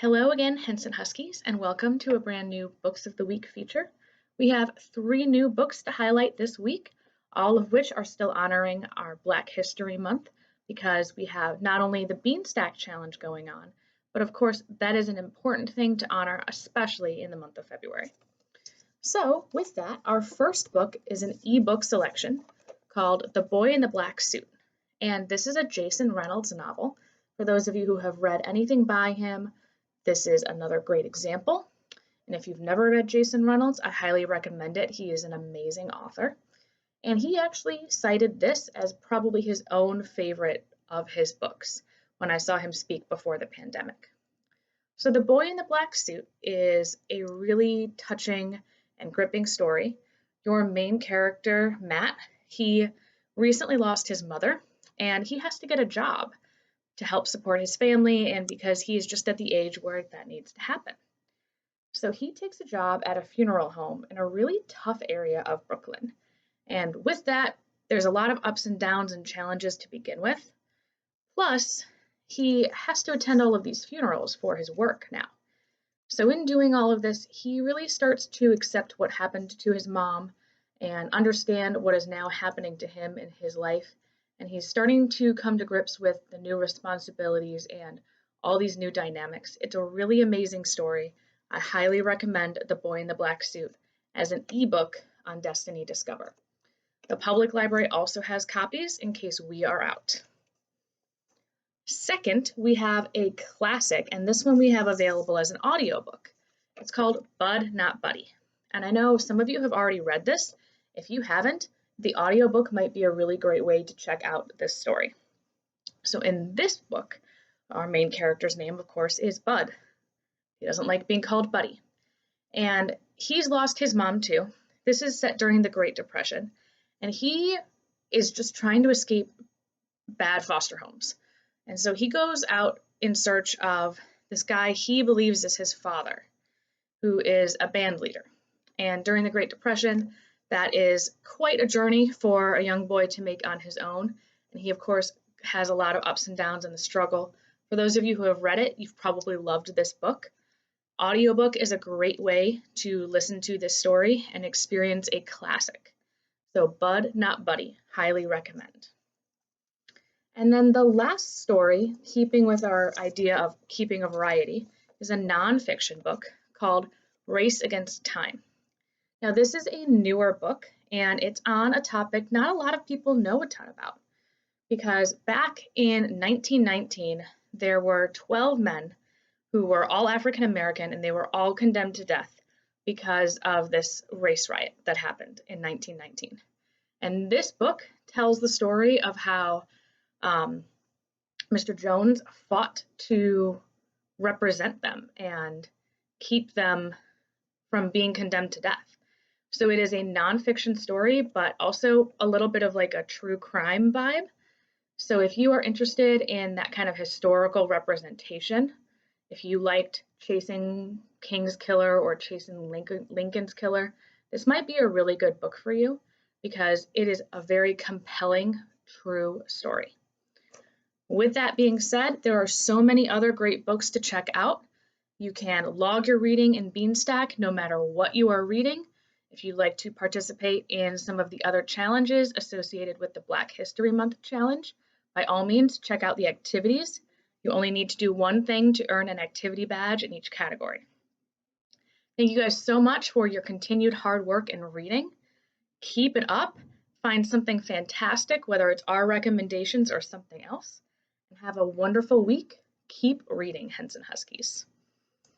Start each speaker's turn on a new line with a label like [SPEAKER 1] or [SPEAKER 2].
[SPEAKER 1] Hello again, Henson Huskies, and welcome to a brand new Books of the Week feature. We have 3 new books to highlight this week, all of which are still honoring our Black History Month because we have not only the Beanstack Challenge going on, but of course that is an important thing to honor, especially in the month of February. So with that, our first book is an ebook selection called The Boy in the Black Suit. And this is a Jason Reynolds novel. For those of you who have read anything by him, this is another great example. And if you've never read Jason Reynolds, I highly recommend it. He is an amazing author. And he actually cited this as probably his own favorite of his books when I saw him speak before the pandemic. So The Boy in the Black Suit is a really touching and gripping story. Your main character, Matt, he recently lost his mother and he has to get a job to help support his family and because he is just at the age where that needs to happen. So he takes a job at a funeral home in a really tough area of Brooklyn. And with that, there's a lot of ups and downs and challenges to begin with. Plus, he has to attend all of these funerals for his work now. So in doing all of this, he really starts to accept what happened to his mom and understand what is now happening to him in his life. And he's starting to come to grips with the new responsibilities and all these new dynamics. It's a really amazing story. I highly recommend The Boy in the Black Suit as an ebook on Destiny Discover. The public library also has copies in case we are out. Second, we have a classic, and this one we have available as an audiobook. It's called Bud Not Buddy. And I know some of you have already read this. If you haven't, the audiobook might be a really great way to check out this story. So in this book, our main character's name, of course, is Bud. He doesn't like being called Buddy. And he's lost his mom too. This is set during the Great Depression. And he is just trying to escape bad foster homes. And so he goes out in search of this guy he believes is his father, who is a band leader. And during the Great Depression, that is quite a journey for a young boy to make on his own. And he, of course, has a lot of ups and downs in the struggle. For those of you who have read it, you've probably loved this book. Audiobook is a great way to listen to this story and experience a classic. So Bud Not Buddy, highly recommend. And then the last story, keeping with our idea of keeping a variety, is a nonfiction book called Race Against Time. Now, this is a newer book, and it's on a topic not a lot of people know a ton about, because back in 1919, there were 12 men who were all African American, and they were all condemned to death because of this race riot that happened in 1919. And this book tells the story of how Mr. Jones fought to represent them and keep them from being condemned to death. So it is a nonfiction story, but also a little bit of like a true crime vibe. So if you are interested in that kind of historical representation, if you liked Chasing King's Killer or Chasing Lincoln's Killer, this might be a really good book for you because it is a very compelling, true story. With that being said, there are so many other great books to check out. You can log your reading in Beanstack no matter what you are reading. If you'd like to participate in some of the other challenges associated with the Black History Month challenge, by all means, check out the activities. You only need to do one thing to earn an activity badge in each category. Thank you guys so much for your continued hard work in reading. Keep it up. Find something fantastic, whether it's our recommendations or something else. And have a wonderful week. Keep reading, Henson Huskies.